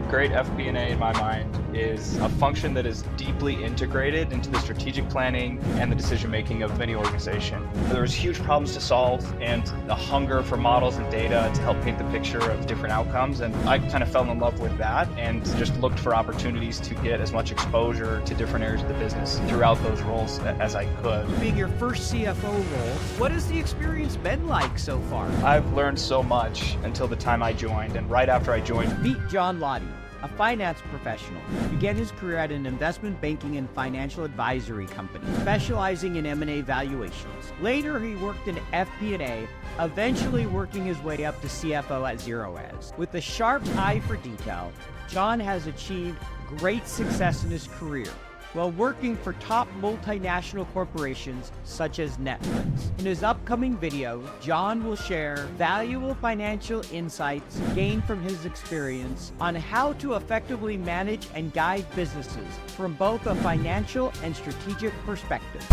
great FP&A in my mind is a function that is deeply integrated into the strategic planning and the decision making of any organization. There's huge problems to solve and a hunger for models and data to help paint the picture of different outcomes. And I kind of fell in love with that and just looked for opportunities to get as much exposure to different areas of the business throughout those roles as I could. Being your first CFO role, what has the experience been like so far? I've learned so much until the time I joined, and right after I joined. Meet Jon Laudie, a finance professional. He began his career at an investment banking and financial advisory company, specializing in M&A valuations. Later, he worked in FP&A, eventually working his way up to CFO at Zerorez. With a sharp eye for detail, Jon has achieved great success in his career while working for top multinational corporations such as Netflix. In his upcoming video, Jon will share valuable financial insights gained from his experience on how to effectively manage and guide businesses from both a financial and strategic perspective.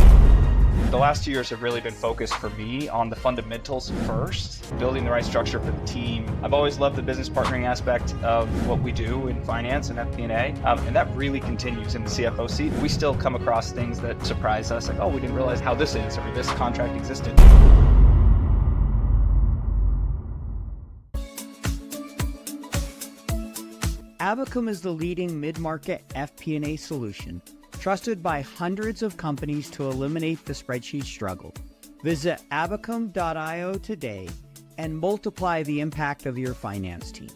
The last 2 years have really been focused for me on the fundamentals first, building the right structure for the team. I've always loved the business partnering aspect of what we do in finance and FP&A, and that really continues in the CFO seat. We still come across things that surprise us, like, oh, we didn't realize how this is, or this contract existed. Abacum is the leading mid-market FP&A solution, trusted by hundreds of companies to eliminate the spreadsheet struggle. Visit abacum.io today and multiply the impact of your finance team.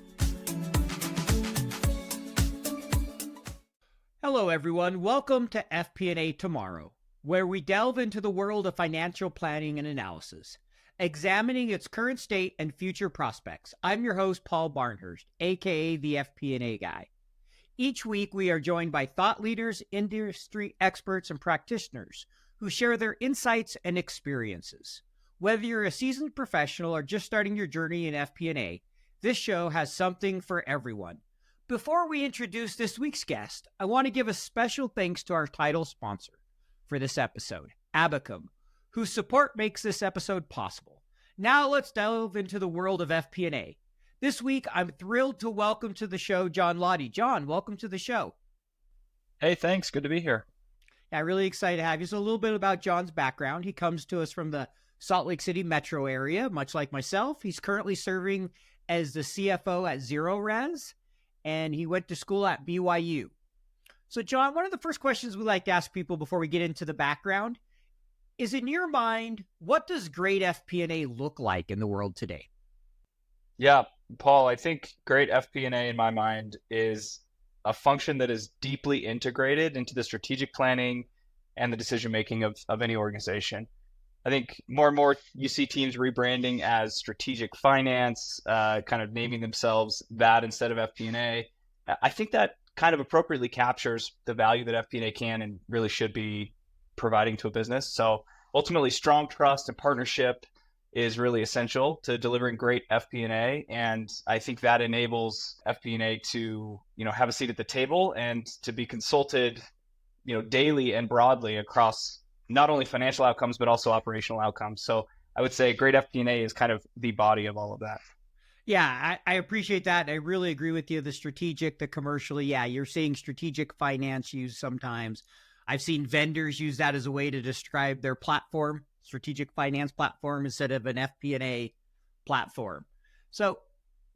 Hello, everyone. Welcome to FP&A Tomorrow, where we delve into the world of financial planning and analysis, examining its current state and future prospects. I'm your host, Paul Barnhurst, aka the FP&A Guy. Each week, we are joined by thought leaders, industry experts, and practitioners who share their insights and experiences. Whether you're a seasoned professional or just starting your journey in FP&A, this show has something for everyone. Before we introduce this week's guest, I want to give a special thanks to our title sponsor for this episode, Abacum, whose support makes this episode possible. Now let's delve into the world of FP&A. This week, I'm thrilled to welcome to the show Jon Laudie. Jon, welcome to the show. Hey, thanks. Good to be here. Yeah, really excited to have you. So a little bit about Jon's background. He comes to us from the Salt Lake City metro area, much like myself. He's currently serving as the CFO at Zerorez, and he went to school at BYU. So Jon, one of the first questions we like to ask people before we get into the background is, in your mind, what does great FP&A look like in the world today? Yeah, Paul, I think great FP&A in my mind is a function that is deeply integrated into the strategic planning and the decision making of any organization. I think more and more you see teams rebranding as strategic finance, kind of naming themselves that instead of FP&A. I think that kind of appropriately captures the value that FP&A can and really should be providing to a business. So ultimately, strong trust and partnership is really essential to delivering great FP&A, and I think that enables FP&A to, have a seat at the table and to be consulted, daily and broadly across not only financial outcomes but also operational outcomes. So I would say great FP&A is kind of the body of all of that. Yeah, I appreciate that. I really agree with you. The strategic, the commercially, yeah, you're seeing strategic finance used sometimes. I've seen vendors use that as a way to describe their platform, strategic finance platform, instead of an FP&A platform. So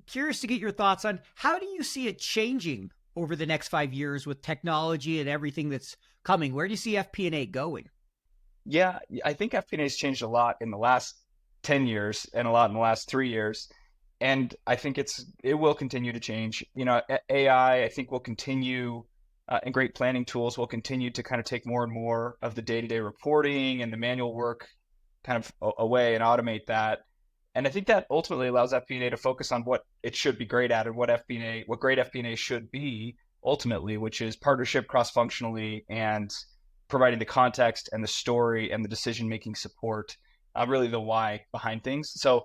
curious to get your thoughts on how do you see it changing over the next 5 years with technology and everything that's coming? Where do you see FP&A going? Yeah, I think FP&A has changed a lot in the last 10 years and a lot in the last 3 years. And I think it will continue to change. AI, I think, will continue, and great planning tools will continue to kind of take more and more of the day-to-day reporting and the manual work kind of away and automate that. And I think that ultimately allows FP&A to focus on what it should be great at and what great FP&A should be ultimately, which is partnership cross-functionally and providing the context and the story and the decision-making support, really the why behind things. So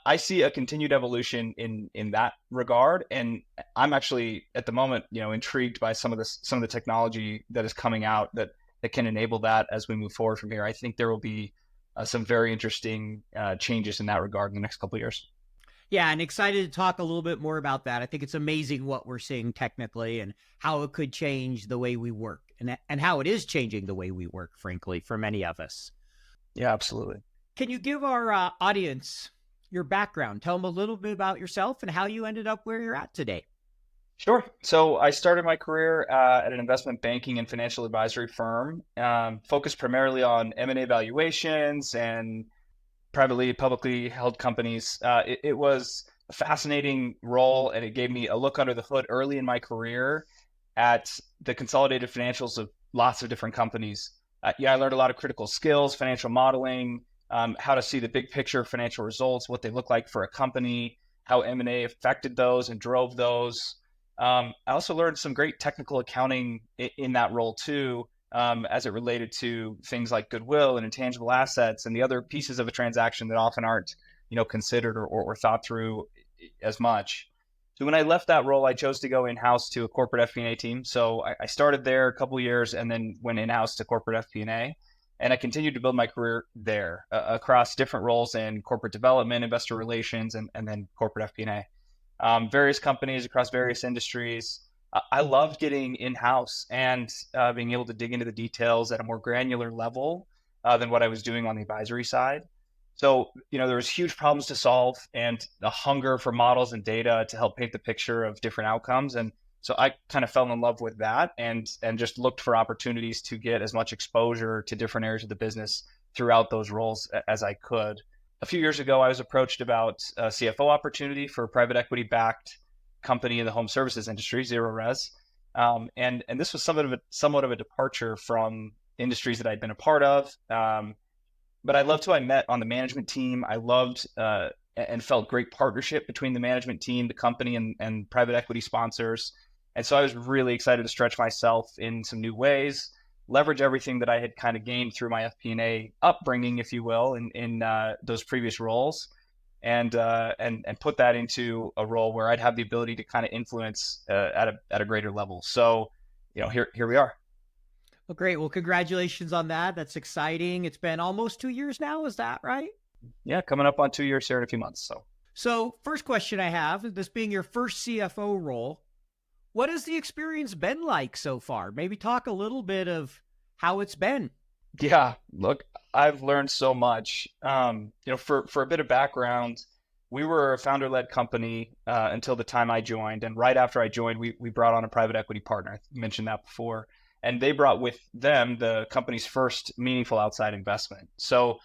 I see a continued evolution in that regard, and I'm actually at the moment, intrigued by some of the technology that is coming out that can enable that as we move forward from here. I think there will be some very interesting changes in that regard in the next couple of years. Yeah, and excited to talk a little bit more about that. I think it's amazing what we're seeing technically and how it could change the way we work and how it is changing the way we work, frankly, for many of us. Yeah, absolutely. Can you give our audience your background? Tell them a little bit about yourself and how you ended up where you're at today. Sure. So I started my career at an investment banking and financial advisory firm, focused primarily on M&A valuations and privately, publicly held companies. It was a fascinating role, and it gave me a look under the hood early in my career at the consolidated financials of lots of different companies. Yeah, I learned a lot of critical skills, financial modeling, how to see the big picture financial results, what they look like for a company, how M&A affected those and drove those. I also learned some great technical accounting in that role too, as it related to things like goodwill and intangible assets and the other pieces of a transaction that often aren't, considered or thought through as much. So when I left that role, I chose to go in-house to a corporate FP&A team. So I started there a couple of years and then went in-house to corporate FP&A. And I continued to build my career there across different roles in corporate development, investor relations, and then corporate FP&A. Various companies across various industries. I loved getting in-house and being able to dig into the details at a more granular level than what I was doing on the advisory side. So, there was huge problems to solve and a hunger for models and data to help paint the picture of different outcomes. And so I kind of fell in love with that and just looked for opportunities to get as much exposure to different areas of the business throughout those roles as I could. A few years ago, I was approached about a CFO opportunity for a private equity backed company in the home services industry, Zerorez. And this was somewhat of a departure from industries that I'd been a part of. But I loved who I met on the management team. I loved and felt great partnership between the management team, the company, and private equity sponsors. And so I was really excited to stretch myself in some new ways, leverage everything that I had kind of gained through my FP&A upbringing, if you will, in those previous roles, and put that into a role where I'd have the ability to kind of influence at a greater level. So, here we are. Well, great. Well, congratulations on that. That's exciting. It's been almost 2 years now. Is that right? Yeah, coming up on 2 years here in a few months. So, first question I have, this being your first CFO role, what has the experience been like so far? Maybe talk a little bit of how it's been. Yeah, look, I've learned so much. For a bit of background, we were a founder-led company until the time I joined, and right after I joined, we brought on a private equity partner. I mentioned that before, and they brought with them the company's first meaningful outside investment. So,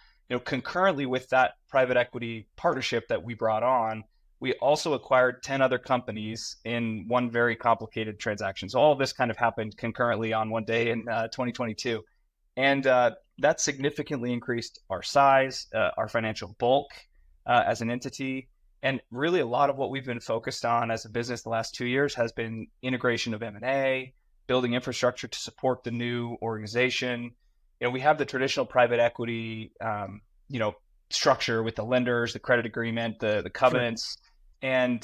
concurrently with that private equity partnership that we brought on, we also acquired 10 other companies in one very complicated transaction. So all of this kind of happened concurrently on one day in 2022. And that significantly increased our size, our financial bulk as an entity. And really a lot of what we've been focused on as a business the last 2 years has been integration of M&A, building infrastructure to support the new organization. We have the traditional private equity, structure with the lenders, the credit agreement, the covenants, and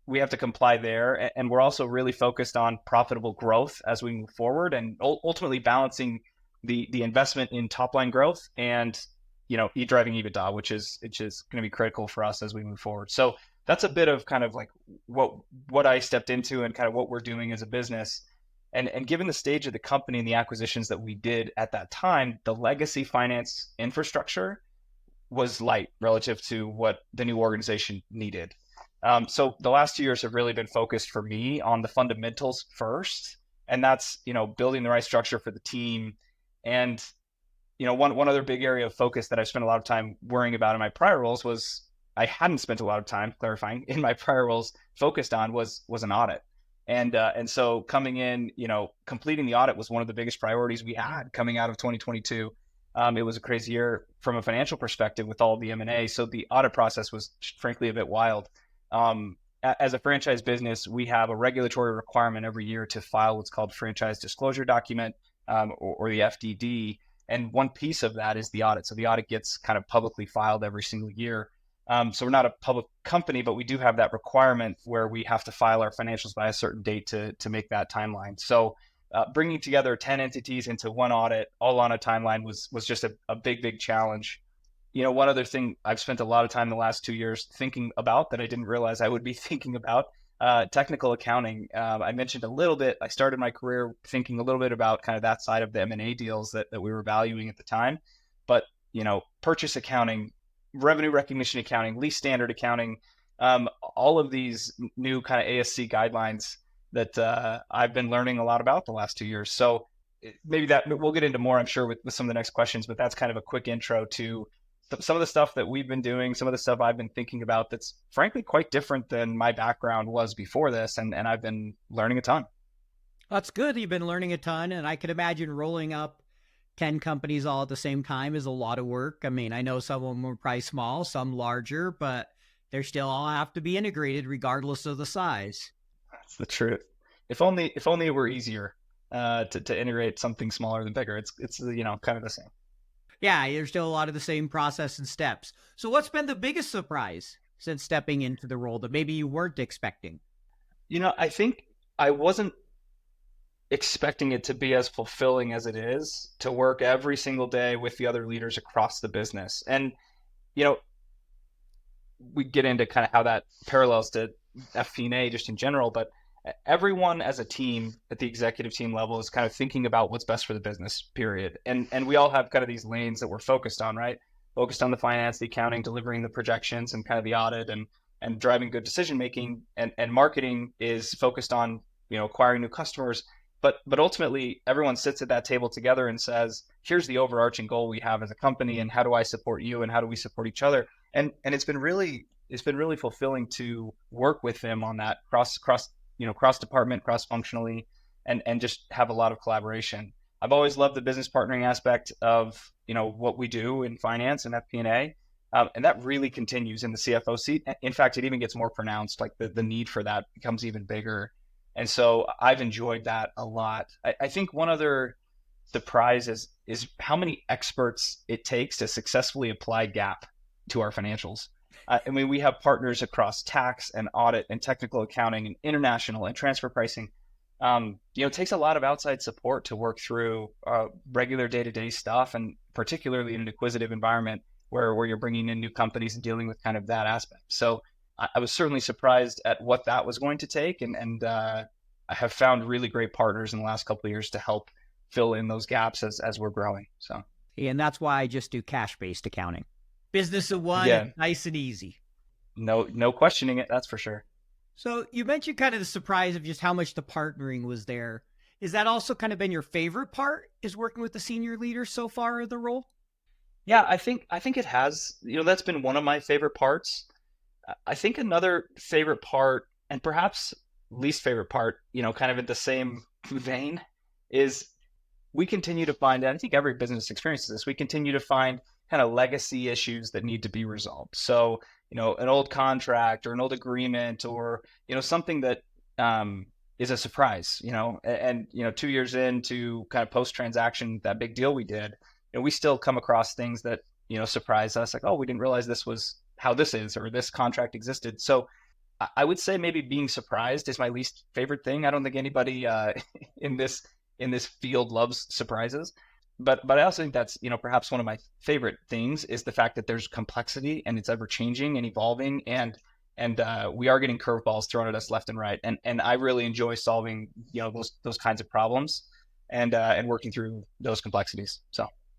we have to comply there. And we're also really focused on profitable growth as we move forward and ultimately balancing the investment in top line growth and driving EBITDA, which is going to be critical for us as we move forward. So that's a bit of kind of like what I stepped into and kind of what we're doing as a business. And given the stage of the company and the acquisitions that we did at that time, the legacy finance infrastructure was light relative to what the new organization needed. So the last 2 years have really been focused for me on the fundamentals first, and that's building the right structure for the team. And one other big area of focus that I spent a lot of time worrying about in my prior roles was I hadn't spent a lot of time clarifying in my prior roles focused on was an audit. And so coming in, completing the audit was one of the biggest priorities we had coming out of 2022. It was a crazy year from a financial perspective with all the M&A. So the audit process was frankly a bit wild. As a franchise business, we have a regulatory requirement every year to file what's called franchise disclosure document, or the FDD. And one piece of that is the audit. So the audit gets kind of publicly filed every single year. So we're not a public company, but we do have that requirement where we have to file our financials by a certain date to make that timeline. So bringing together 10 entities into one audit all on a timeline was just a big challenge. one other thing I've spent a lot of time the last 2 years thinking about that I didn't realize I would be thinking about, technical accounting. I mentioned a little bit, I started my career thinking a little bit about kind of that side of the M&A deals that we were valuing at the time. But, purchase accounting, revenue recognition accounting, lease standard accounting, all of these new kind of ASC guidelines that I've been learning a lot about the last 2 years. So maybe that we'll get into more, I'm sure, with some of the next questions, but that's kind of a quick intro to some of the stuff that we've been doing, some of the stuff I've been thinking about that's frankly quite different than my background was before this. And I've been learning a ton. That's good. You've been learning a ton, and I can imagine rolling up 10 companies all at the same time is a lot of work. I mean, I know some of them are probably small, some larger, but they still all have to be integrated regardless of the size. That's the truth. If only it were easier to integrate something smaller than bigger. It's kind of the same. Yeah, there's still a lot of the same process and steps. So what's been the biggest surprise since stepping into the role that maybe you weren't expecting? I think I wasn't expecting it to be as fulfilling as it is to work every single day with the other leaders across the business. And, you know, we get into kind of how that parallels to FP&A just in general, but everyone as a team at the executive team level is kind of thinking about what's best for the business, period. And we all have kind of these lanes that we're focused on, right? Focused on the finance, the accounting, delivering the projections and kind of the audit and driving good decision making. And marketing is focused on, acquiring new customers. But ultimately, everyone sits at that table together and says, here's the overarching goal we have as a company, and how do I support you, and how do we support each other? And it's been really fulfilling to work with them on that cross department, cross functionally, and just have a lot of collaboration. I've always loved the business partnering aspect of what we do in finance and FP&A, and that really continues in the CFO seat. In fact, it even gets more pronounced. Like the need for that becomes even bigger. And so I've enjoyed that a lot. I think one other surprise is how many experts it takes to successfully apply GAAP to our financials. I mean, we have partners across tax and audit and technical accounting and international and transfer pricing. It takes a lot of outside support to work through regular day-to-day stuff, and particularly in an acquisitive environment where you're bringing in new companies and dealing with kind of that aspect. So I was certainly surprised at what that was going to take, and I have found really great partners in the last couple of years to help fill in those gaps as we're growing. So, And that's why I just do cash-based accounting. Business of one, yeah, nice and easy. no questioning it, that's for sure. So you mentioned kind of the surprise of just how much the partnering was there. Is that also kind of been your favorite part, is working with the senior leaders so far of the role? Yeah, I think it has. That's been one of my favorite parts. I think another favorite part, and perhaps least favorite part, kind of in the same vein, is we continue to find, and I think every business experiences this, we continue to find kind of legacy issues that need to be resolved. So, an old contract or an old agreement, or, something that is a surprise, and 2 years into kind of post-transaction, that big deal we did, we still come across things that, surprise us, like, oh, we didn't realize this was how this is, or this contract existed. So I would say maybe being surprised is my least favorite thing. I don't think anybody in this field loves surprises, but I also think that's perhaps one of my favorite things is the fact that there's complexity and it's ever changing and evolving, and we are getting curveballs thrown at us left and right, and I really enjoy solving those kinds of problems and working through those complexities.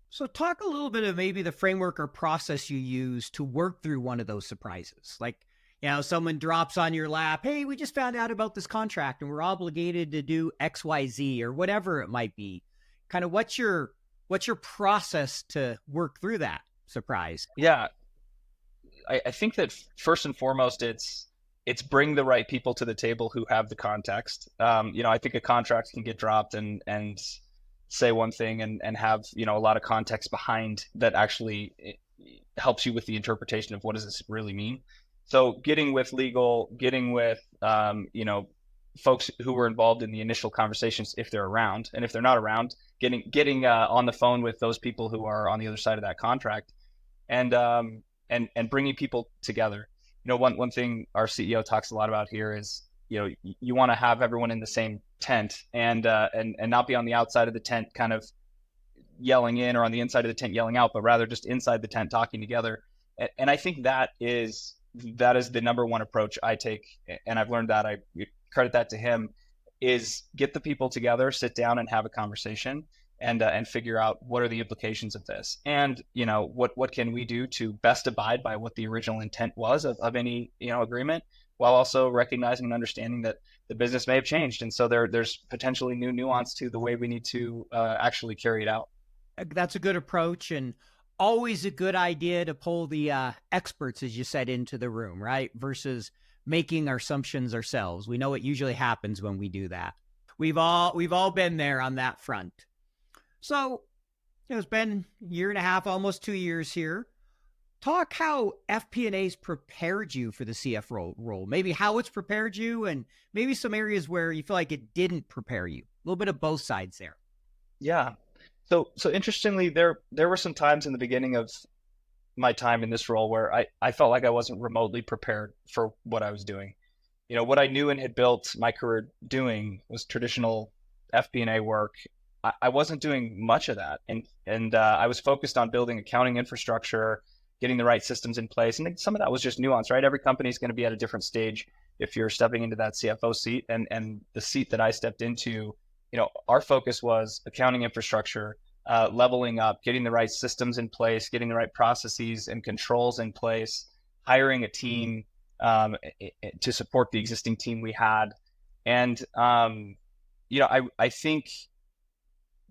So talk a little bit of maybe the framework or process you use to work through one of those surprises. Like, someone drops on your lap, hey, we just found out about this contract and we're obligated to do XYZ or whatever it might be. Kind of what's your process to work through that surprise? Yeah, I think that first and foremost, it's bring the right people to the table who have the context. I think a contract can get dropped and say one thing and have a lot of context behind that actually helps you with the interpretation of what does this really mean. So getting with legal, getting with folks who were involved in the initial conversations, if they're around, and if they're not around, getting on the phone with those people who are on the other side of that contract, and bringing people together. One thing our CEO talks a lot about here is you want to have everyone in the same tent and not be on the outside of the tent kind of yelling in or on the inside of the tent yelling out, but rather just inside the tent talking together. And I think that is the number one approach I take, and I've learned that. I credit that to him, is get the people together, sit down and have a conversation, and figure out what are the implications of this, and what can we do to best abide by what the original intent was of any agreement, while also recognizing and understanding that the business may have changed, and so there's potentially new nuance to the way we need to actually carry it out. That's a good approach, and always a good idea to pull the experts, as you said, into the room, right? Versus making our assumptions ourselves. We know what usually happens when we do that. We've all been there on that front. So it's been a year and a half, almost 2 years here. Talk how FP&A's prepared you for the CF role. Maybe how it's prepared you, and maybe some areas where you feel like it didn't prepare you. A little bit of both sides there. Yeah. So interestingly, there were some times in the beginning of my time in this role where I felt like I wasn't remotely prepared for what I was doing. What I knew and had built my career doing was traditional FP&A work. I wasn't doing much of that, and I was focused on building accounting infrastructure, getting the right systems in place, and some of that was just nuance, right? Every company is going to be at a different stage if you're stepping into that CFO seat, and the seat that I stepped into, our focus was accounting infrastructure, leveling up, getting the right systems in place, getting the right processes and controls in place, hiring a team to support the existing team we had. And, I think,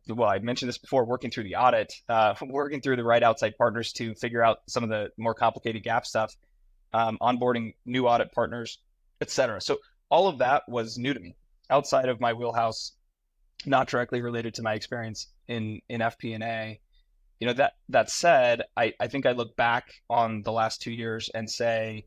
well, I mentioned this before, working through the audit, working through the right outside partners to figure out some of the more complicated gap stuff, onboarding new audit partners, et cetera. So all of that was new to me, outside of my wheelhouse, not directly related to my experience in FP&A. That said, I think I look back on the last 2 years and say,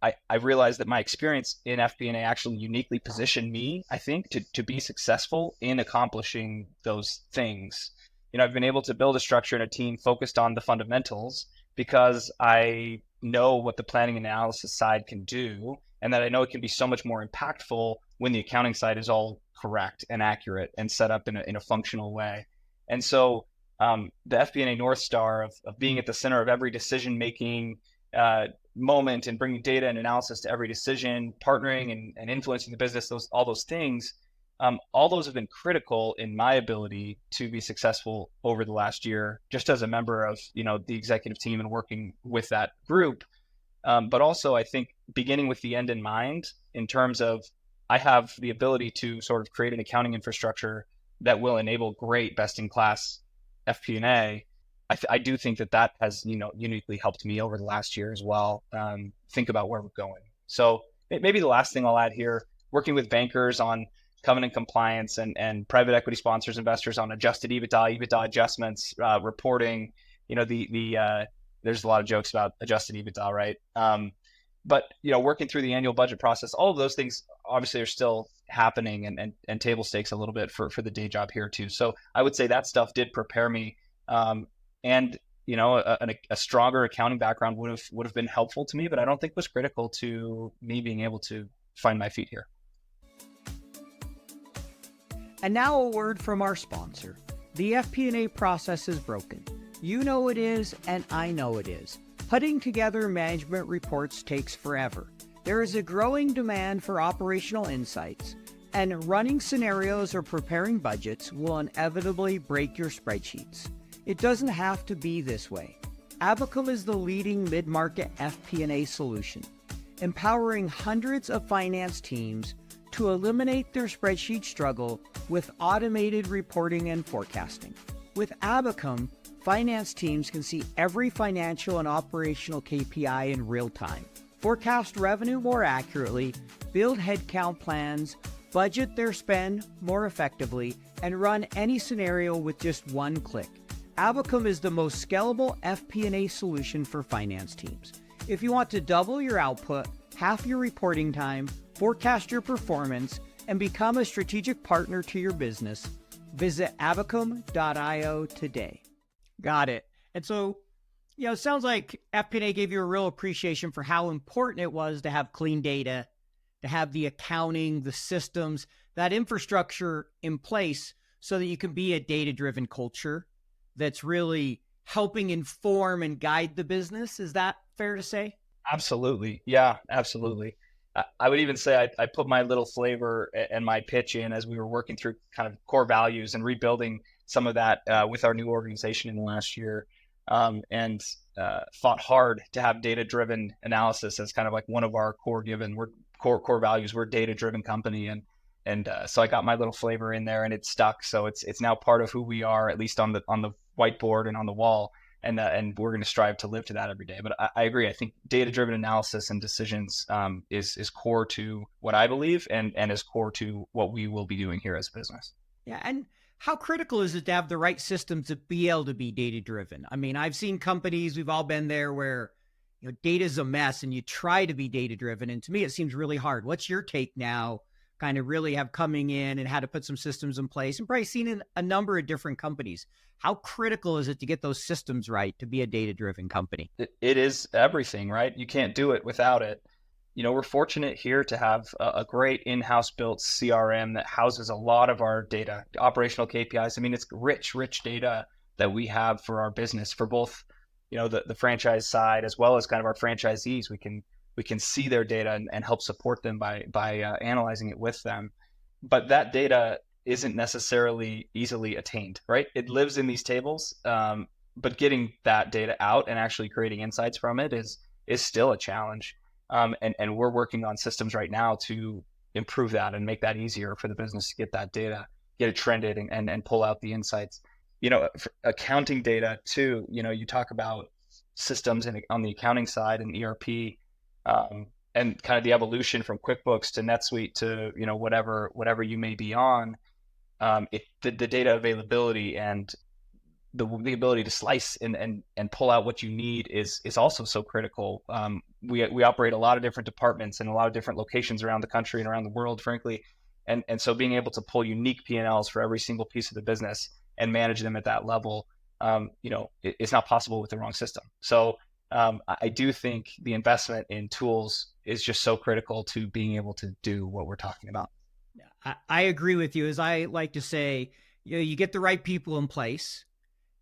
I realized that my experience in FP&A actually uniquely positioned me, I think, to be successful in accomplishing those things. I've been able to build a structure and a team focused on the fundamentals because I know what the planning analysis side can do, and that I know it can be so much more impactful when the accounting side is all correct and accurate and set up in a functional way. And so the FP&A North Star of being at the center of every decision-making moment and bringing data and analysis to every decision, partnering and influencing the business, all those things, all those have been critical in my ability to be successful over the last year, just as a member of the executive team and working with that group. But also, I think beginning with the end in mind, in terms of I have the ability to sort of create an accounting infrastructure that will enable great best-in-class FP&A. I do think that has uniquely helped me over the last year as well. Think about where we're going. So maybe the last thing I'll add here, working with bankers on covenant compliance and private equity sponsors, investors on adjusted EBITDA adjustments, reporting. There's a lot of jokes about adjusted EBITDA, right? But working through the annual budget process, all of those things obviously are still happening and table stakes a little bit for the day job here too. So I would say that stuff did prepare me. And a stronger accounting background would have been helpful to me, but I don't think was critical to me being able to find my feet here. And now a word from our sponsor. The FP&A process is broken. You know it is, and I know it is. Putting together management reports takes forever. There is a growing demand for operational insights, and running scenarios or preparing budgets will inevitably break your spreadsheets. It doesn't have to be this way. Abacum is the leading mid-market FP&A solution, empowering hundreds of finance teams to eliminate their spreadsheet struggle with automated reporting and forecasting. With Abacum, finance teams can see every financial and operational KPI in real time, forecast revenue more accurately, build headcount plans, budget their spend more effectively, and run any scenario with just one click. Abacum is the most scalable FP&A solution for finance teams. If you want to double your output, half your reporting time, forecast your performance, and become a strategic partner to your business, visit abacum.io today. Got it. And so, it sounds like FP&A gave you a real appreciation for how important it was to have clean data, to have the accounting, the systems, that infrastructure in place so that you can be a data-driven culture. that's really helping inform and guide the business. Is that fair to say? Absolutely. Yeah, absolutely. I would even say I put my little flavor and my pitch in as we were working through kind of core values and rebuilding some of that with our new organization in the last year, and fought hard to have data-driven analysis as kind of like one of our core values. We're a data-driven company, and so I got my little flavor in there, and it stuck. So it's now part of who we are, at least on the whiteboard and on the wall. And we're going to strive to live to that every day. But I agree. I think data-driven analysis and decisions is core to what I believe, and is core to what we will be doing here as a business. Yeah. And how critical is it to have the right systems to be able to be data-driven? I mean, I've seen companies, we've all been there, where data is a mess and you try to be data-driven. And to me, it seems really hard. What's your take now, kind of really have coming in and how to put some systems in place, and probably seen in a number of different companies? How critical is it to get those systems right to be a data-driven company? It is everything, right? You can't do it without it. We're fortunate here to have a great in-house built CRM that houses a lot of our data, operational KPIs. I mean, it's rich data that we have for our business, for both, the franchise side as well as kind of our franchisees. We can see their data and help support them by analyzing it with them. But that data isn't necessarily easily attained, right? It lives in these tables, but getting that data out and actually creating insights from it is still a challenge. And we're working on systems right now to improve that and make that easier for the business to get that data, get it trended, and pull out the insights. For accounting data too. You talk about systems on the accounting side and ERP. And kind of the evolution from QuickBooks to NetSuite to whatever you may be on, the data availability and the ability to slice and pull out what you need is also so critical. We operate a lot of different departments in a lot of different locations around the country and around the world, frankly, and so being able to pull unique P&Ls for every single piece of the business and manage them at that level, it's not possible with the wrong system. So I do think the investment in tools is just so critical to being able to do what we're talking about. I agree with you. As I like to say, you get the right people in place.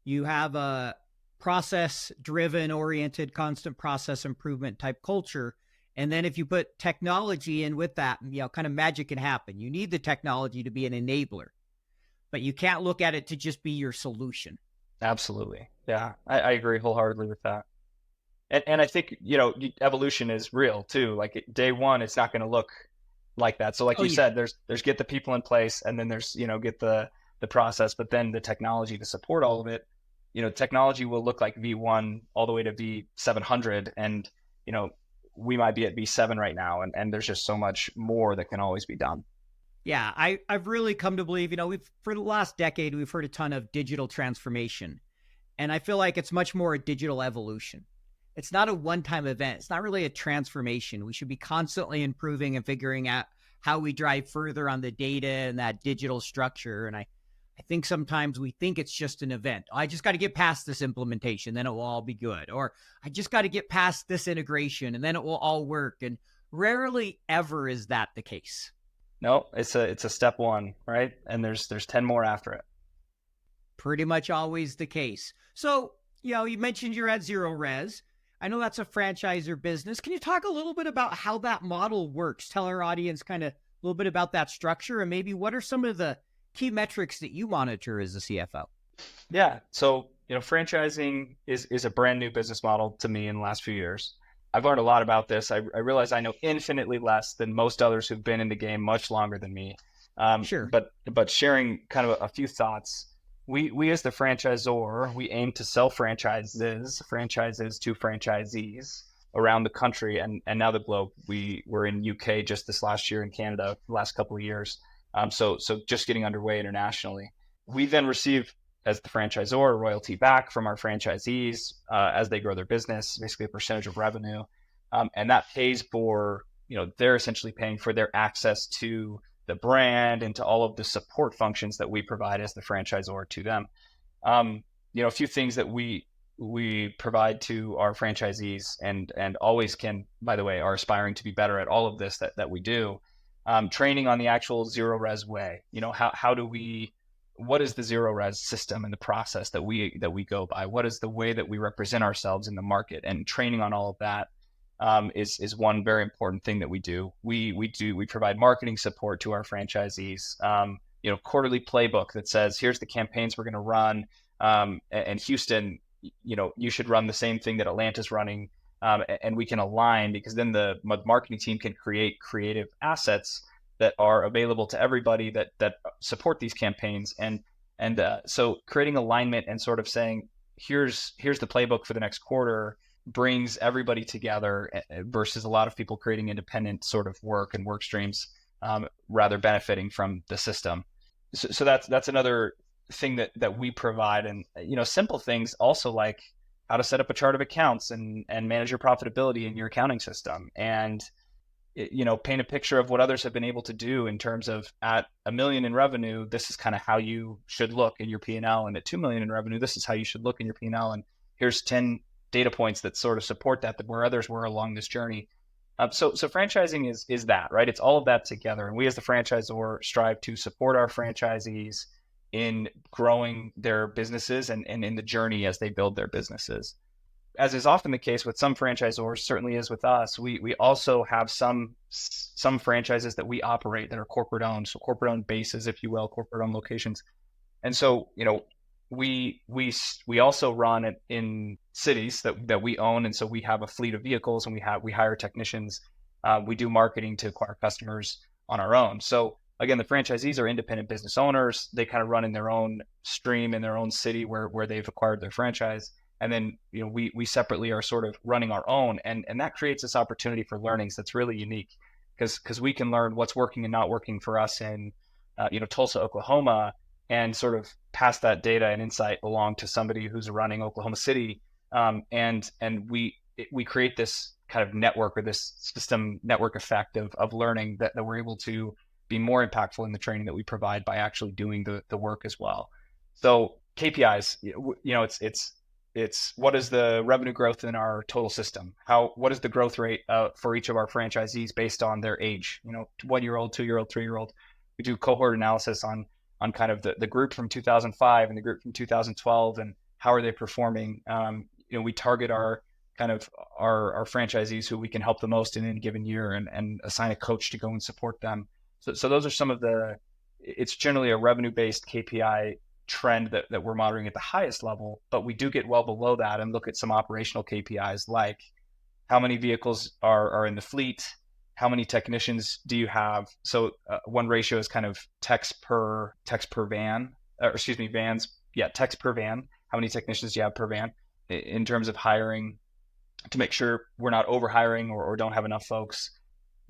You have a process-driven, oriented, constant process improvement type culture. And then if you put technology in with that, kind of magic can happen. You need the technology to be an enabler, but you can't look at it to just be your solution. Absolutely. Yeah, I agree wholeheartedly with that. And I think, evolution is real too. Like day one, it's not going to look like that. So like you said, there's get the people in place, and then there's, get the process, but then the technology to support all of it. Technology will look like V1 all the way to V700. And, we might be at V7 right now. And there's just so much more that can always be done. Yeah, I've really come to believe, for the last decade, we've heard a ton of digital transformation. And I feel like it's much more a digital evolution. It's not a one-time event. It's not really a transformation. We should be constantly improving and figuring out how we drive further on the data and that digital structure. And I think sometimes we think it's just an event. I just got to get past this implementation, then it will all be good. Or I just got to get past this integration, and then it will all work. And rarely ever is that the case. No, it's a step one, right? And there's 10 more after it. Pretty much always the case. So, you mentioned you're at Zerorez. I know that's a franchisor business. Can you talk a little bit about how that model works? Tell our audience kind of a little bit about that structure, and maybe what are some of the key metrics that you monitor as a CFO? Yeah. So, franchising is a brand new business model to me in the last few years. I've learned a lot about this. I realize I know infinitely less than most others who've been in the game much longer than me. Sure. But sharing kind of a few thoughts. We as the franchisor, we aim to sell franchises to franchisees around the country and now the globe. We were in UK just this last year, in Canada the last couple of years. So just getting underway internationally. We then receive, as the franchisor, royalty back from our franchisees as they grow their business, basically a percentage of revenue. And that pays for, they're essentially paying for their access to the brand and to all of the support functions that we provide as the franchisor to them. A few things that we provide to our franchisees and always can, by the way, are aspiring to be better at all of this that we do. Training on the actual Zerorez way. How do we what is the Zerorez system and the process that we go by? What is the way that we represent ourselves in the market? And training on all of that is one very important thing that we do. We provide marketing support to our franchisees. Quarterly playbook that says, here's the campaigns we're going to run. And Houston, you should run the same thing that Atlanta's running. And we can align, because then the marketing team can create creative assets that are available to everybody that support these campaigns. And so creating alignment and sort of saying, here's the playbook for the next quarter brings everybody together versus a lot of people creating independent sort of work and work streams, rather benefiting from the system. So that's another thing that we provide. And, simple things also, like how to set up a chart of accounts and manage your profitability in your accounting system, and paint a picture of what others have been able to do in terms of, at $1 million in revenue, this is kind of how you should look in your P&L, and at $2 million in revenue, this is how you should look in your P&L, and here's 10 data points that sort of support that where others were along this journey. So franchising is that, right? It's all of that together, and we as the franchisor strive to support our franchisees in growing their businesses and in the journey as they build their businesses. As is often the case with some franchisors, certainly is with us, we also have some franchises that we operate that are corporate owned, so corporate owned bases, if you will, corporate owned locations. And so, we also run it in cities that we own, and so we have a fleet of vehicles, and we hire technicians. We do marketing to acquire customers on our own. So again, the franchisees are independent business owners. They kind of run in their own stream in their own city where they've acquired their franchise. And then, we separately are sort of running our own. And that creates this opportunity for learnings that's really unique, because we can learn what's working and not working for us in, Tulsa, Oklahoma, and sort of pass that data and insight along to somebody who's running Oklahoma City. And we create this kind of network, or this system network effect of learning that we're able to be more impactful in the training that we provide by actually doing the work as well. So KPIs, it's what is the revenue growth in our total system? What is the growth rate for each of our franchisees based on their age? 1-year-old, 2-year-old, 3-year-old. We do cohort analysis on kind of the group from 2005 and the group from 2012, and how are they performing? We target our franchisees who we can help the most in any given year, and assign a coach to go and support them. So those are some of it's generally a revenue-based KPI trend that we're monitoring at the highest level, but we do get well below that and look at some operational KPIs, like how many vehicles are in the fleet, how many technicians do you have? So one ratio is kind of techs per van, vans. Yeah, techs per van. How many technicians do you have per van in terms of hiring, to make sure we're not over hiring or don't have enough folks.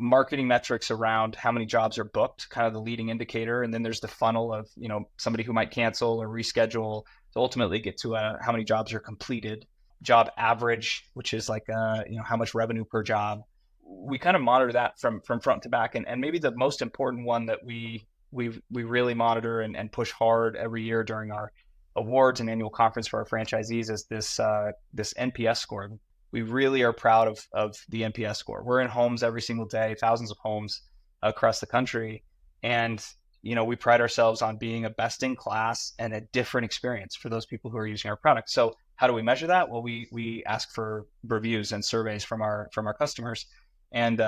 Marketing metrics around how many jobs are booked, kind of the leading indicator. And then there's the funnel of, somebody who might cancel or reschedule to ultimately get to how many jobs are completed. Job average, which is like, how much revenue per job. We kind of monitor that from front to back. And maybe the most important one that we really monitor and push hard every year during our awards and annual conference for our franchisees is this NPS score. We really are proud of the NPS score. We're in homes every single day, thousands of homes across the country. And, we pride ourselves on being a best in class and a different experience for those people who are using our product. So how do we measure that? Well, we ask for reviews and surveys from our customers. And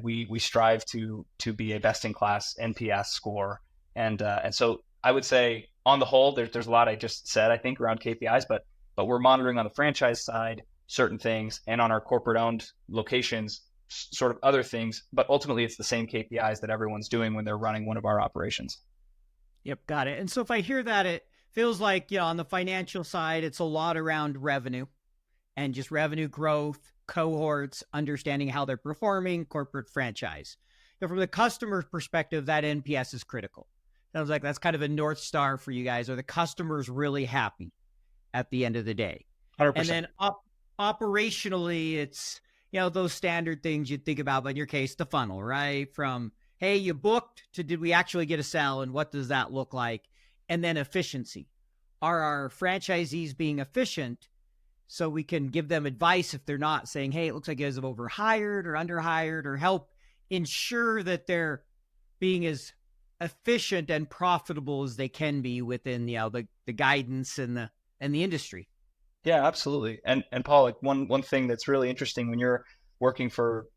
we strive to be a best in class NPS score. And so I would say on the whole, there's a lot I just said, I think, around KPIs, but we're monitoring on the franchise side certain things, and on our corporate owned locations, sort of other things, but ultimately it's the same KPIs that everyone's doing when they're running one of our operations. Yep, got it. And so if I hear that, it feels like, on the financial side, it's a lot around revenue and just revenue growth, cohorts, understanding how they're performing, corporate franchise. From the customer's perspective, that NPS is critical. Sounds like that's kind of a North Star for you guys. Are the customers really happy at the end of the day? 100%. And then operationally, it's, those standard things you'd think about, but in your case, the funnel, right? From, hey, you booked, to did we actually get a sell, and what does that look like? And then efficiency. Are our franchisees being efficient so we can give them advice if they're not, saying, hey, it looks like you guys have overhired or underhired, or help ensure that they're being as efficient and profitable as they can be within, the guidance and the industry. Yeah, absolutely. And Paul, like one thing that's really interesting when you're working for,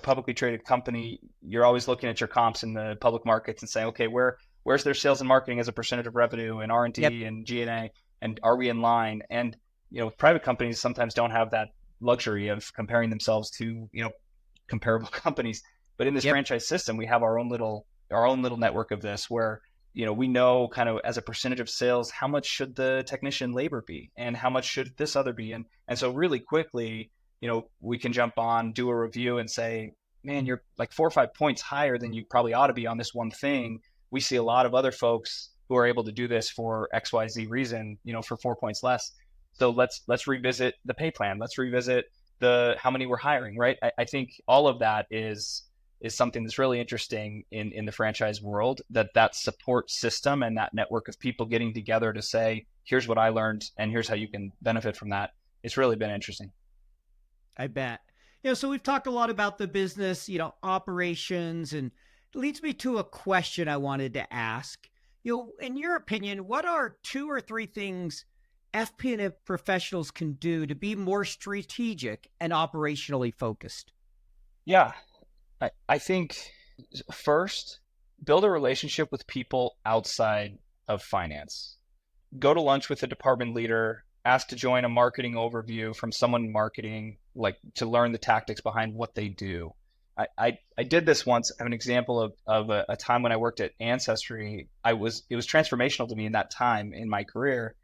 publicly traded company, you're always looking at your comps in the public markets and saying, okay, where's their sales and marketing as a percentage of revenue and R&D Yep. and G&A, and are we in line? And private companies sometimes don't have that luxury of comparing themselves to comparable companies. But in this Yep. franchise system, we have our own little network of this where we know kind of as a percentage of sales, how much should the technician labor be and how much should this other be. And so really quickly, we can jump on, do a review and say, man, you're like 4 or 5 points higher than you probably ought to be on this one thing. We see a lot of other folks who are able to do this for XYZ reason, for 4 points less. So let's revisit the pay plan. Let's revisit the how many we're hiring, right? I think all of that is something that's really interesting in the franchise world, that support system and that network of people getting together to say, here's what I learned and here's how you can benefit from that. It's really been interesting. I bet. So we've talked a lot about the business, operations, and it leads me to a question I wanted to ask. In your opinion, what are 2 or 3 things FP&A professionals can do to be more strategic and operationally focused? Yeah, I think first, build a relationship with people outside of finance. Go to lunch with a department leader, ask to join a marketing overview from someone in marketing, like to learn the tactics behind what they do. I did this once. I have an example of a time when I worked at Ancestry. It was transformational to me in that time in my career.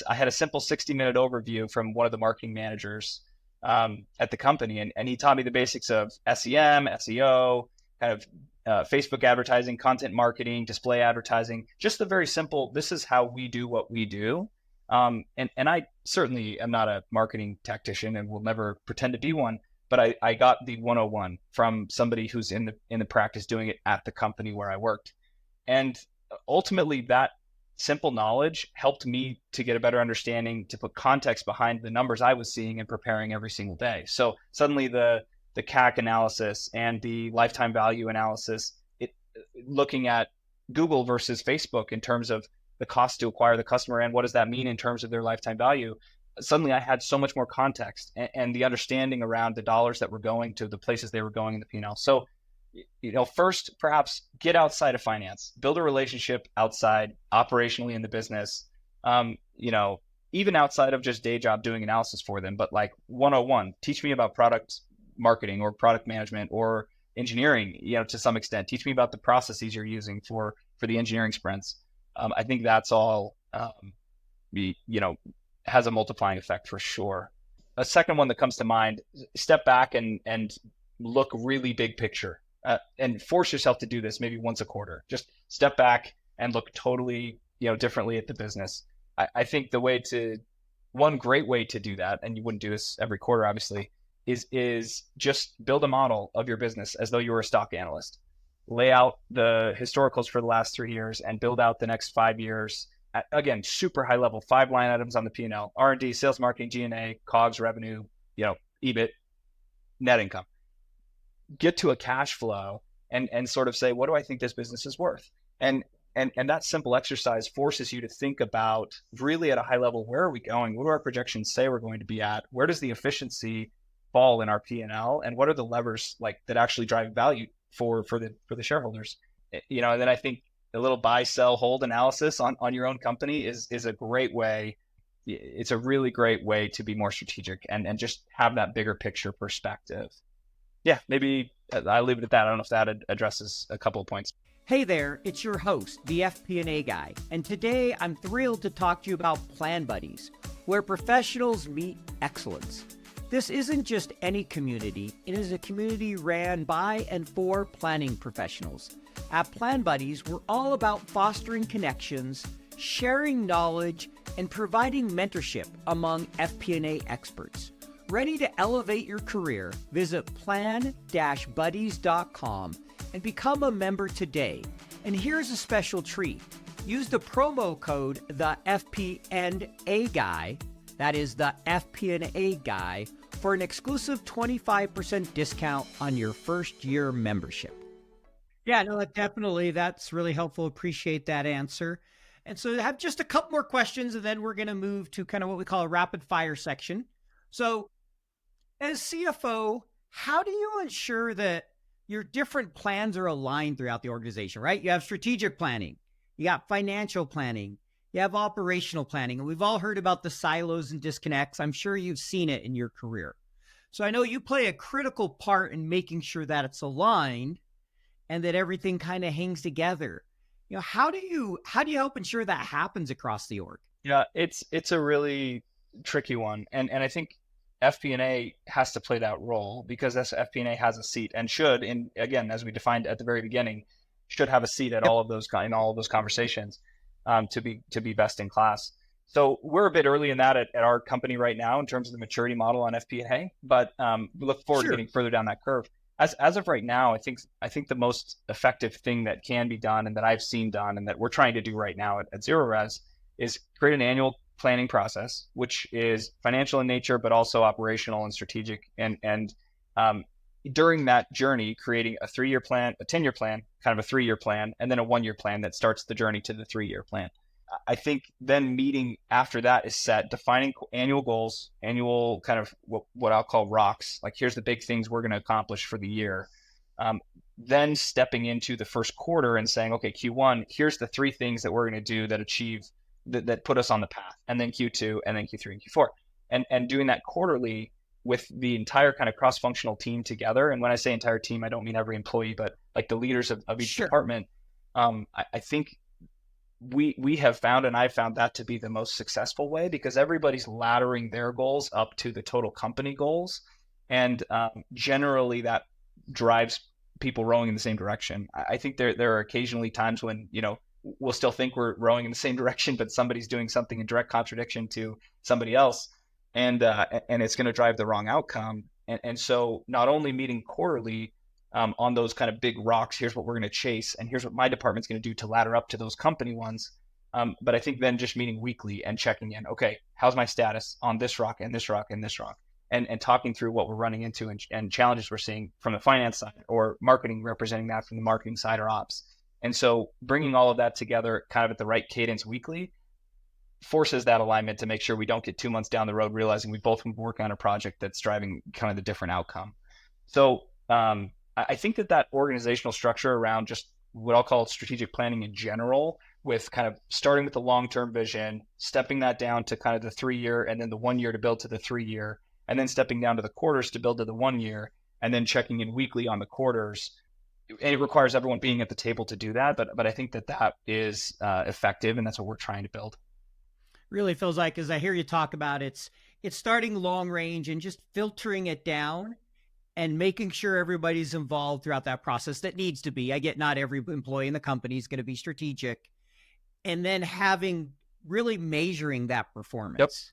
I had a simple 60-minute overview from one of the marketing managers at the company, and he taught me the basics of SEM, SEO, kind of Facebook advertising, content marketing, display advertising, just the very simple, this is how we do what we do. And I certainly am not a marketing tactician and will never pretend to be one, but I got the 101 from somebody who's in the practice doing it at the company where I worked. And ultimately that simple knowledge helped me to get a better understanding, to put context behind the numbers I was seeing and preparing every single day. So suddenly the CAC analysis and the lifetime value analysis, looking at Google versus Facebook in terms of the cost to acquire the customer and what does that mean in terms of their lifetime value, suddenly I had so much more context and the understanding around the dollars that were going to the places they were going in the P&L. So, first, perhaps get outside of finance, build a relationship outside operationally in the business, even outside of just day job doing analysis for them, but like 101, teach me about product marketing or product management or engineering, to some extent. Teach me about the processes you're using for the engineering sprints. I think that's all, has a multiplying effect for sure. A second one that comes to mind, step back and look really big picture and force yourself to do this maybe once a quarter. Just step back and look totally, differently at the business. I think one great way to do that, and you wouldn't do this every quarter, obviously, is just build a model of your business as though you were a stock analyst. Lay out the historicals for the last 3 years and build out the next 5 years. Again, super high level, 5 line items on the P&L: R&D, sales, marketing, G&A, COGS, revenue, EBIT, net income. Get to a cash flow and sort of say, what do I think this business is worth? And that simple exercise forces you to think about really at a high level, where are we going? What do our projections say we're going to be at? Where does the efficiency fall in our P&L? And what are the levers that actually drive value for the shareholders? And then I think a little buy, sell, hold analysis on your own company is a great way. It's a really great way to be more strategic and just have that bigger picture perspective. Yeah, maybe I'll leave it at that. I don't know if that addresses a couple of points. Hey there, it's your host, the FP&A guy, and today I'm thrilled to talk to you about Plan Buddies, where professionals meet excellence. This isn't just any community, it is a community ran by and for planning professionals. At Plan Buddies, we're all about fostering connections, sharing knowledge, and providing mentorship among FP&A experts. Ready to elevate your career? Visit plan-buddies.com and become a member today. And here's a special treat. Use the promo code the FP&A guy, that is the FP&A guy, for an exclusive 25% discount on your first year membership. Yeah, no, definitely. That's really helpful. Appreciate that answer. And so I have just a couple more questions, and then we're going to move to kind of what we call a rapid fire section. So, as CFO, how do you ensure that your different plans are aligned throughout the organization, right? You have strategic planning, you got financial planning, you have operational planning, and we've all heard about the silos and disconnects. I'm sure you've seen it in your career. So I know you play a critical part in making sure that it's aligned and that everything kind of hangs together. How do you help ensure that happens across the org? Yeah, it's a really tricky one, and I think FP&A has to play that role because this FP&A has a seat and should, in again as we defined at the very beginning, should have a seat at Yep. all of those in all of those conversations, to be best in class. So we're a bit early in that at our company right now in terms of the maturity model on FP&A, but we look forward to Sure. getting further down that curve. As of right now, I think the most effective thing that can be done and that I've seen done and that we're trying to do right now at Zerorez is create an annual planning process, which is financial in nature, but also operational and strategic. And during that journey, creating a 3-year plan, a 10-year plan, kind of a 3-year plan, and then a 1-year plan that starts the journey to the 3-year plan. I think then meeting after that is set, defining annual goals, annual kind of what I'll call rocks. Like here's the big things we're going to accomplish for the year. Um, then stepping into the first quarter and saying, okay, Q1, here's the 3 things that we're going to do that achieve that put us on the path, and then Q2, and then Q3 and Q4, and doing that quarterly with the entire kind of cross-functional team together. And when I say entire team, I don't mean every employee, but like the leaders of each Sure. department. I think we have found, and I've found that to be the most successful way because everybody's laddering their goals up to the total company goals, and generally that drives people rowing in the same direction. I think there are occasionally times when we'll still think we're rowing in the same direction, but somebody's doing something in direct contradiction to somebody else, and it's going to drive the wrong outcome. And so not only meeting quarterly on those kind of big rocks, here's what we're going to chase, and here's what my department's going to do to ladder up to those company ones. But I think then just meeting weekly and checking in, okay, how's my status on this rock and this rock and this rock? And talking through what we're running into and challenges we're seeing from the finance side or marketing representing that from the marketing side or ops. And so bringing all of that together kind of at the right cadence weekly forces that alignment to make sure we don't get 2 months down the road realizing we both been working on a project that's driving kind of the different outcome. So I think that organizational structure around just what I'll call strategic planning in general, with kind of starting with the long-term vision, stepping that down to kind of the 3-year, and then the 1 year to build to the 3-year, and then stepping down to the quarters to build to the 1 year, and then checking in weekly on the quarters. And it requires everyone being at the table to do that, but I think that is effective, and that's what we're trying to build. Really feels like, as I hear you talk about, it's starting long range and just filtering it down and making sure everybody's involved throughout that process that needs to be. I get not every employee in the company is going to be strategic, and then having really measuring that Yep. performance,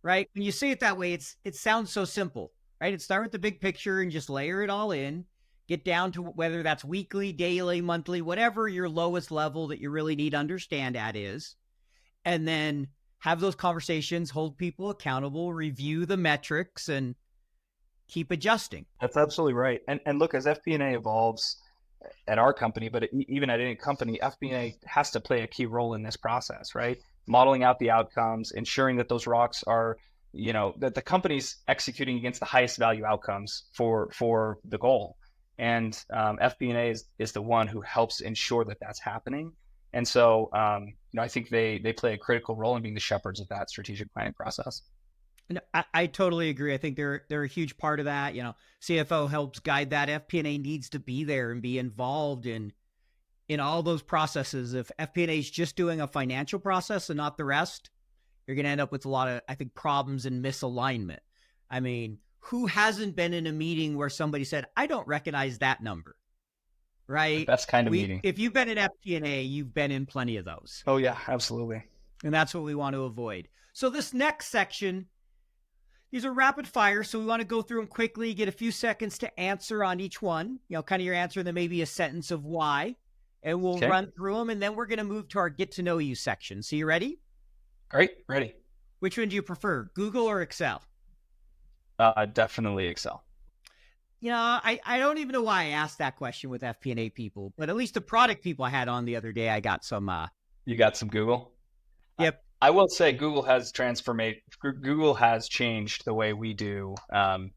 right? When you say it that way, it sounds so simple, right? It start with the big picture and just layer it all in, get down to whether that's weekly, daily, monthly, whatever your lowest level that you really need to understand at is, and then have those conversations, hold people accountable, review the metrics, and keep adjusting. That's absolutely right. And look, as FP&A evolves at our company, but even at any company, FP&A has to play a key role in this process, right? Modeling out the outcomes, ensuring that those rocks are, that the company's executing against the highest value outcomes for the goal. And FP&A is the one who helps ensure that that's happening. And so, I think they play a critical role in being the shepherds of that strategic planning process. And I totally agree. I think they're a huge part of that. CFO helps guide that. FP&A needs to be there and be involved in all those processes. If FP&A is just doing a financial process and not the rest, you're going to end up with a lot of, I think, problems and misalignment. I mean, who hasn't been in a meeting where somebody said, "I don't recognize that number," The right? best kind of meeting. If you've been in FP&A, you've been in plenty of those, Oh yeah, absolutely. and that's what we want to avoid. So this next section, these are rapid fire, so we want to go through them quickly, get a few seconds to answer on each one. Kind of your answer, and then maybe a sentence of why, and we'll Okay. run through them, and then we're going to move to our get to know you section. So you ready? Great. Ready. Which one do you prefer, Google or Excel? Definitely Excel. I don't even know why I asked that question with FP&A people, but at least the product people I had on the other day, I got some. You got some Google? Yep, I will say Google has changed the way we do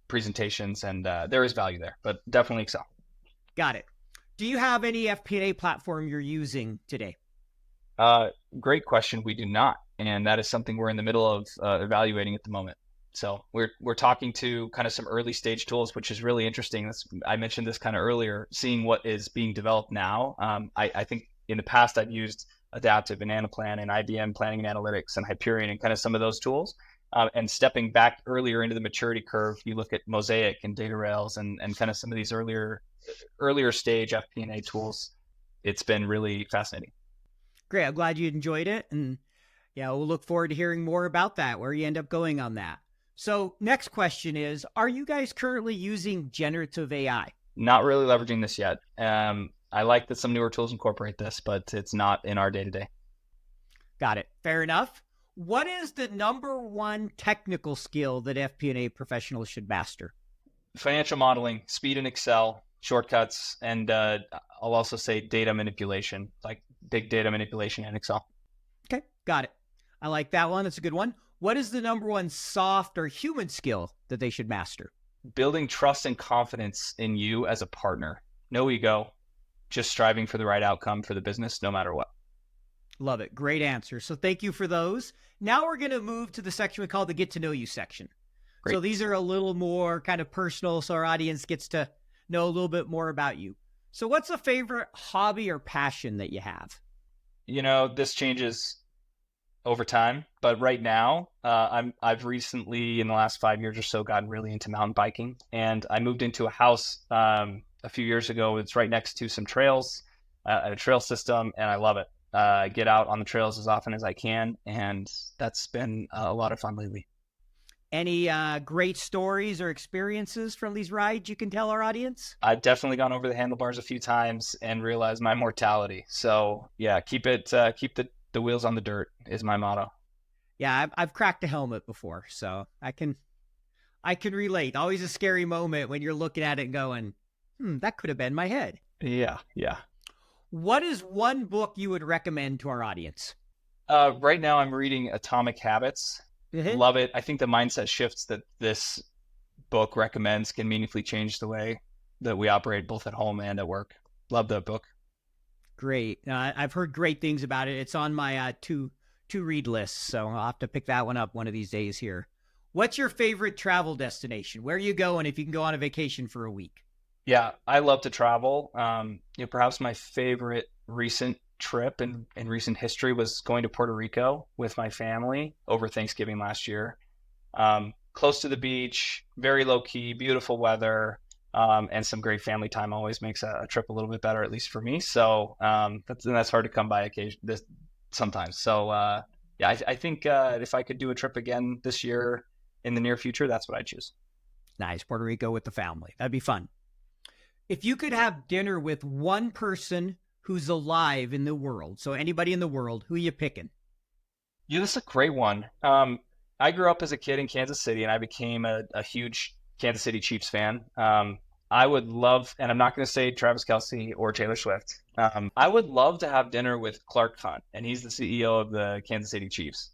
presentations, and there is value there, but definitely Excel. got it. Do you have any FP&A platform you're using today? Great question. We do not, and that is something we're in the middle of evaluating at the moment. So we're talking to kind of some early stage tools, which is really interesting. I mentioned this kind of earlier, seeing what is being developed now. I think in the past I've used Adaptive and Anaplan and IBM Planning and Analytics and Hyperion and kind of some of those tools. And stepping back earlier into the maturity curve, you look at Mosaic and Data Rails and kind of some of these earlier stage FP&A tools. It's been really fascinating. Great. I'm glad you enjoyed it. And yeah, we'll look forward to hearing more about that, where you end up going on that. So next question is, are you guys currently using generative AI? Not really leveraging this yet. I like that some newer tools incorporate this, but it's not in our day-to-day. Got it. Fair enough. What is the number one technical skill that FP&A professionals should master? Financial modeling, speed in Excel, shortcuts, and I'll also say data manipulation, like big data manipulation in Excel. Okay, got it. I like that one. That's a good one. What is the number one soft or human skill that they should master? Building trust and confidence in you as a partner. No ego, just striving for the right outcome for the business, no matter what. Love it. Great answer. So thank you for those. Now we're going to move to the section we call the Get to Know You section. Great. So these are a little more kind of personal, so our audience gets to know a little bit more about you. So what's a favorite hobby or passion that you have? This changes over time, but right now, I've recently, in the last 5 years or so, gotten really into mountain biking, and I moved into a house a few years ago. It's right next to some trails, a trail system, and I love it. I get out on the trails as often as I can, and that's been a lot of fun lately. Any great stories or experiences from these rides you can tell our audience? I've definitely gone over the handlebars a few times and realized my mortality. So yeah, keep the wheels on the dirt is my motto. Yeah, I've cracked a helmet before, so I can relate. Always a scary moment when you're looking at it and going, that could have been my head. Yeah. What is one book you would recommend to our audience? Right now I'm reading Atomic Habits. Mm-hmm. Love it. I think the mindset shifts that this book recommends can meaningfully change the way that we operate both at home and at work. Love that book. Great. I've heard great things about it. It's on my to read list, so I'll have to pick that one up one of these days here. What's your favorite travel destination? Where are you going if you can go on a vacation for a week? Yeah, I love to travel. Perhaps my favorite recent trip in recent history was going to Puerto Rico with my family over Thanksgiving last year. Close to the beach, very low key, beautiful weather, and some great family time always makes a trip a little bit better, at least for me. So that's hard to come by sometimes. So I think if I could do a trip again this year in the near future, that's what I'd choose. Nice. Puerto Rico with the family. That'd be fun. If you could have dinner with one person who's alive in the world, so anybody in the world, who are you picking? Yeah, that's a great one. I grew up as a kid in Kansas City, and I became a huge Kansas City Chiefs fan. I would love, and I'm not going to say Travis Kelce or Taylor Swift. I would love to have dinner with Clark Hunt, and he's the CEO of the Kansas City Chiefs.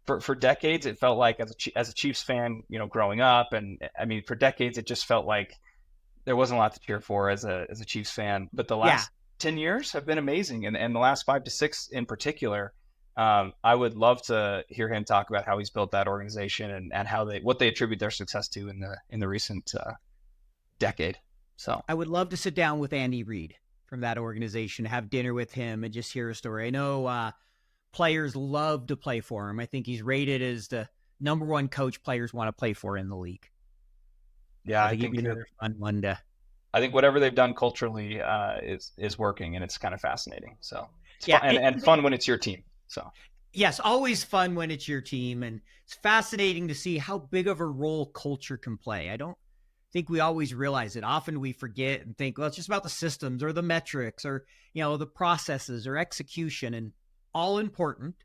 For decades, it felt like as a Chiefs fan, growing up, and I mean, for decades, it just felt like there wasn't a lot to cheer for as a Chiefs fan. But the last 10 years have been amazing, and the last 5 to 6 in particular. I would love to hear him talk about how he's built that organization and what they attribute their success to in the recent decade. So I would love to sit down with Andy Reid from that organization, have dinner with him, and just hear a story. I know players love to play for him. I think he's rated as the number one coach players want to play for in the league. Yeah, I think another fun one to. I think whatever they've done culturally is working, and it's kind of fascinating. So it's fun, and fun when it's your team. So yes, always fun when it's your team, and it's fascinating to see how big of a role culture can play. I don't think we always realize it. Often we forget and think, well, it's just about the systems or the metrics or the processes or execution, and all important.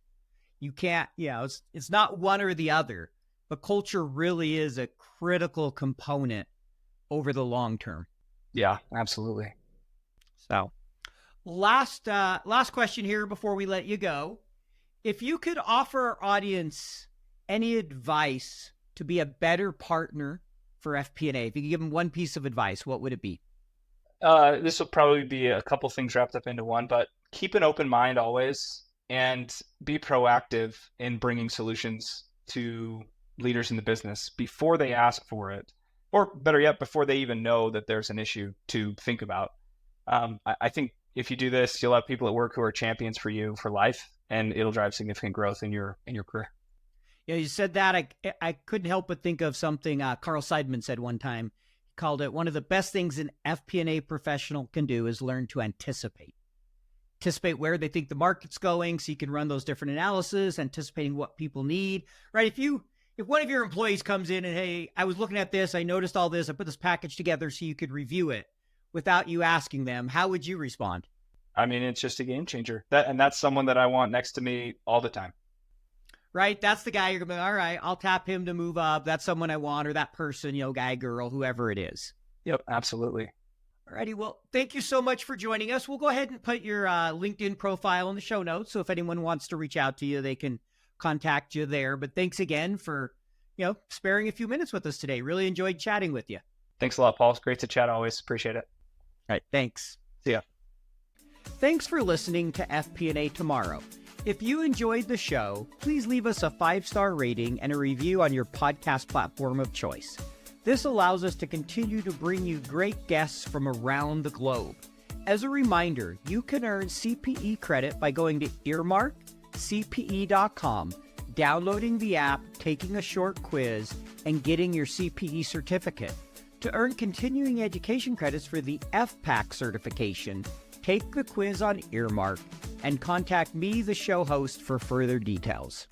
You can't, it's not one or the other, but culture really is a critical component over the long term. Yeah, absolutely. So last question here before we let you go. If you could offer our audience any advice to be a better partner for FP&A, if you could give them one piece of advice, what would it be? This will probably be a couple things wrapped up into one, but keep an open mind always and be proactive in bringing solutions to leaders in the business before they ask for it, or better yet, before they even know that there's an issue to think about. I think if you do this, you'll have people at work who are champions for you for life, and it'll drive significant growth in your career. Yeah, you said that. I couldn't help but think of something Carl Seidman said one time. He called it one of the best things an FP&A professional can do is learn to anticipate where they think the market's going, so you can run those different analyses, anticipating what people need. Right? If one of your employees comes in and, hey, I was looking at this, I noticed all this, I put this package together so you could review it without you asking them, how would you respond? I mean, it's just a game changer. That's someone that I want next to me all the time. Right? That's the guy you're going to be, all right, I'll tap him to move up. That's someone I want, or that person, guy, girl, whoever it is. Yep, absolutely. Alrighty, well, thank you so much for joining us. We'll go ahead and put your LinkedIn profile in the show notes, so if anyone wants to reach out to you, they can contact you there. But thanks again for, sparing a few minutes with us today. Really enjoyed chatting with you. Thanks a lot, Paul. It's great to chat always. Appreciate it. All right, thanks. See ya. Thanks for listening to FP&A Tomorrow. If you enjoyed the show, please leave us a 5-star rating and a review on your podcast platform of choice. This allows us to continue to bring you great guests from around the globe. As a reminder, you can earn CPE credit by going to earmarkcpe.com, downloading the app, taking a short quiz, and getting your CPE certificate. To earn continuing education credits for the FPAC certification, take the quiz on Earmark and contact me, the show host, for further details.